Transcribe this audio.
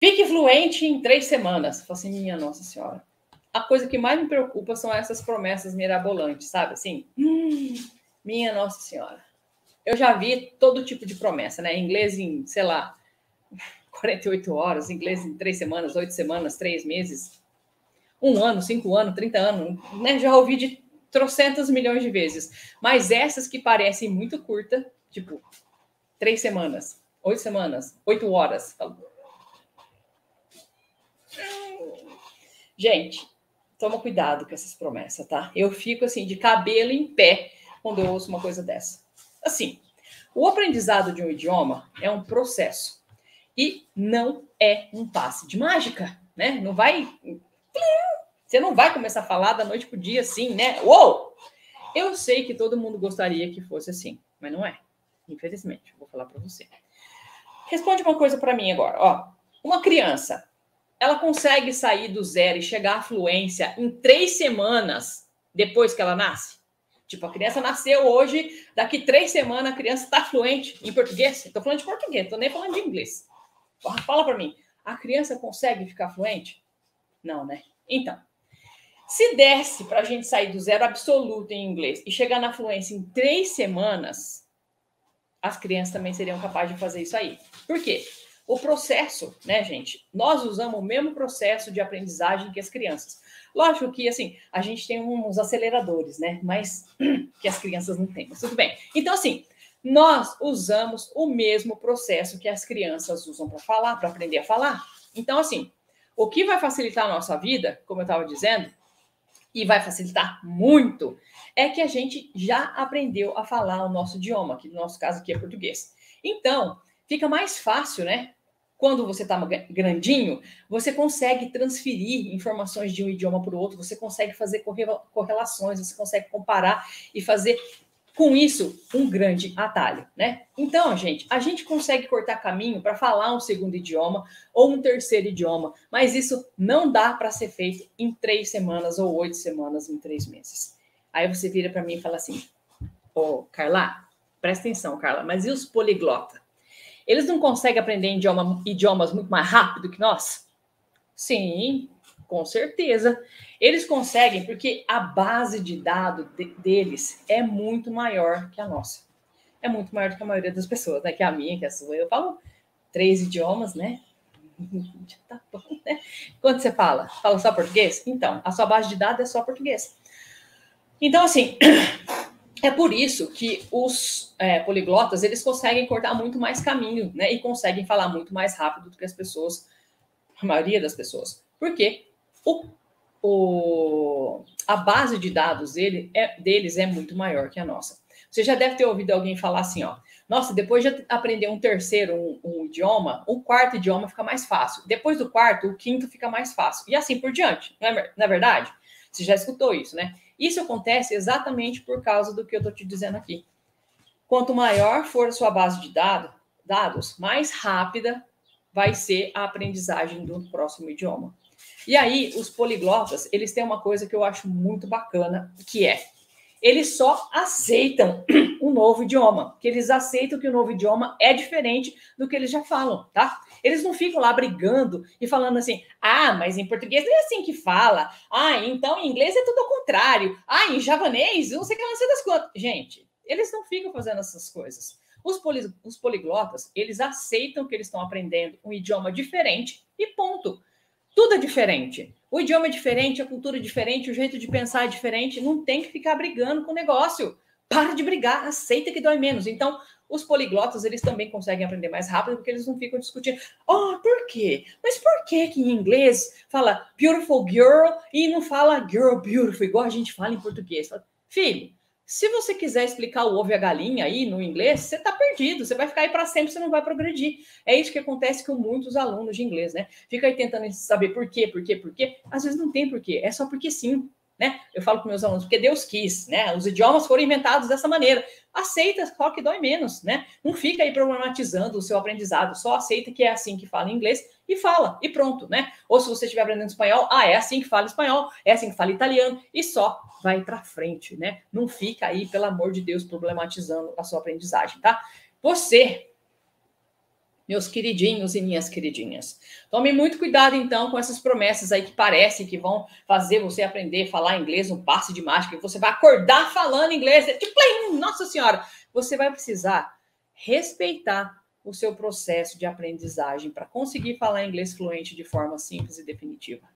Fique fluente em 3 semanas. Eu falo assim, minha Nossa Senhora. A coisa que mais me preocupa são essas promessas mirabolantes, sabe? Assim, minha Nossa Senhora. Eu já vi todo tipo de promessa, né? Inglês em, sei lá, 48 horas, inglês em 3 semanas, 8 semanas, 3 meses, 1 ano, 5 anos, 30 anos, né? Já ouvi de trocentos milhões de vezes. Mas essas que parecem muito curtas, tipo, 3 semanas, 8 horas. Gente, toma cuidado com essas promessas, tá? Eu fico assim, de cabelo em pé, quando eu ouço uma coisa dessa. Assim, o aprendizado de um idioma é um processo e não é um passe de mágica, né? Não vai... Você não vai começar a falar da noite pro dia assim, né? Uou! Eu sei que todo mundo gostaria que fosse assim, mas não é. Infelizmente, vou falar para você. Responde uma coisa para mim agora, ó. Uma criança, ela consegue sair do zero e chegar à fluência em 3 semanas depois que ela nasce? Tipo, a criança nasceu hoje, daqui 3 semanas a criança está fluente em português? Estou falando de português, estou nem falando de inglês. Fala para mim, a criança consegue ficar fluente? Não, né? Então, se desse para a gente sair do zero absoluto em inglês e chegar na fluência em 3 semanas, as crianças também seriam capazes de fazer isso aí. Por quê? O processo, né, gente? Nós usamos o mesmo processo de aprendizagem que as crianças. Lógico que, assim, a gente tem uns aceleradores, né? Mas que as crianças não têm. Mas tudo bem. Então, assim, nós usamos o mesmo processo que as crianças usam para falar, para aprender a falar. Então, assim, o que vai facilitar a nossa vida, como eu estava dizendo, e vai facilitar muito, é que a gente já aprendeu a falar o nosso idioma, que no nosso caso aqui é português. Então, fica mais fácil, né? Quando você está grandinho, você consegue transferir informações de um idioma para o outro, você consegue fazer correlações, você consegue comparar e fazer, com isso, um grande atalho, né? Então, gente, a gente consegue cortar caminho para falar um segundo idioma ou um terceiro idioma, mas isso não dá para ser feito em 3 semanas ou 8 semanas, em 3 meses. Aí você vira para mim e fala assim, ô, Carla, presta atenção, Carla, mas e os poliglotas? Eles não conseguem aprender idiomas muito mais rápido que nós? Sim, com certeza. Eles conseguem porque a base de dados deles é muito maior que a nossa. É muito maior do que a maioria das pessoas, né? Que a minha, que a sua. Eu falo 3 idiomas, né? Tá bom, né? Quando você fala só português? Então, a sua base de dados é só português. Então, assim, é por isso que os poliglotas, eles conseguem cortar muito mais caminho, né? E conseguem falar muito mais rápido do que as pessoas, a maioria das pessoas. Por quê? A base de dados deles é muito maior que a nossa. Você já deve ter ouvido alguém falar assim, ó, nossa, depois de aprender um terceiro, um idioma, o quarto idioma fica mais fácil. Depois do quarto, o quinto fica mais fácil. E assim por diante, não é verdade? Você já escutou isso, né? Isso acontece exatamente por causa do que eu estou te dizendo aqui. Quanto maior for a sua base de dados, mais rápida vai ser a aprendizagem do próximo idioma. E aí, os poliglotas, eles têm uma coisa que eu acho muito bacana, que é, eles só aceitam um novo idioma, que eles aceitam que o novo idioma é diferente do que eles já falam, tá? Eles não ficam lá brigando e falando assim, ah, mas em português não é assim que fala, ah, então em inglês é tudo ao contrário, ah, em japonês, não sei o que, não sei das quantas. Gente, eles não ficam fazendo essas coisas. Os poliglotas, eles aceitam que eles estão aprendendo um idioma diferente e ponto. Tudo é diferente. O idioma é diferente, a cultura é diferente, o jeito de pensar é diferente. Não tem que ficar brigando com o negócio. Para de brigar, aceita que dói menos. Então, os poliglotas, eles também conseguem aprender mais rápido porque eles não ficam discutindo. Oh, por quê? Mas por que em inglês fala beautiful girl e não fala girl beautiful, igual a gente fala em português? Filho, se você quiser explicar o ovo e a galinha aí no inglês, você está perdido. Você vai ficar aí para sempre, você não vai progredir. É isso que acontece com muitos alunos de inglês, né? Fica aí tentando saber por quê. Às vezes não tem porquê, é só porque sim, né? Eu falo com meus alunos, porque Deus quis, né? Os idiomas foram inventados dessa maneira. Aceita, só que dói menos, né? Não fica aí problematizando o seu aprendizado, só aceita que é assim que fala inglês e fala, e pronto, né? Ou se você estiver aprendendo espanhol, é assim que fala espanhol, é assim que fala italiano, e só vai para frente, né? Não fica aí, pelo amor de Deus, problematizando a sua aprendizagem, tá? Você Meus queridinhos e minhas queridinhas. Tome muito cuidado, então, com essas promessas aí que parece que vão fazer você aprender a falar inglês no passe de mágica, que você vai acordar falando inglês. Tipo, nossa senhora! Você vai precisar respeitar o seu processo de aprendizagem para conseguir falar inglês fluente de forma simples e definitiva.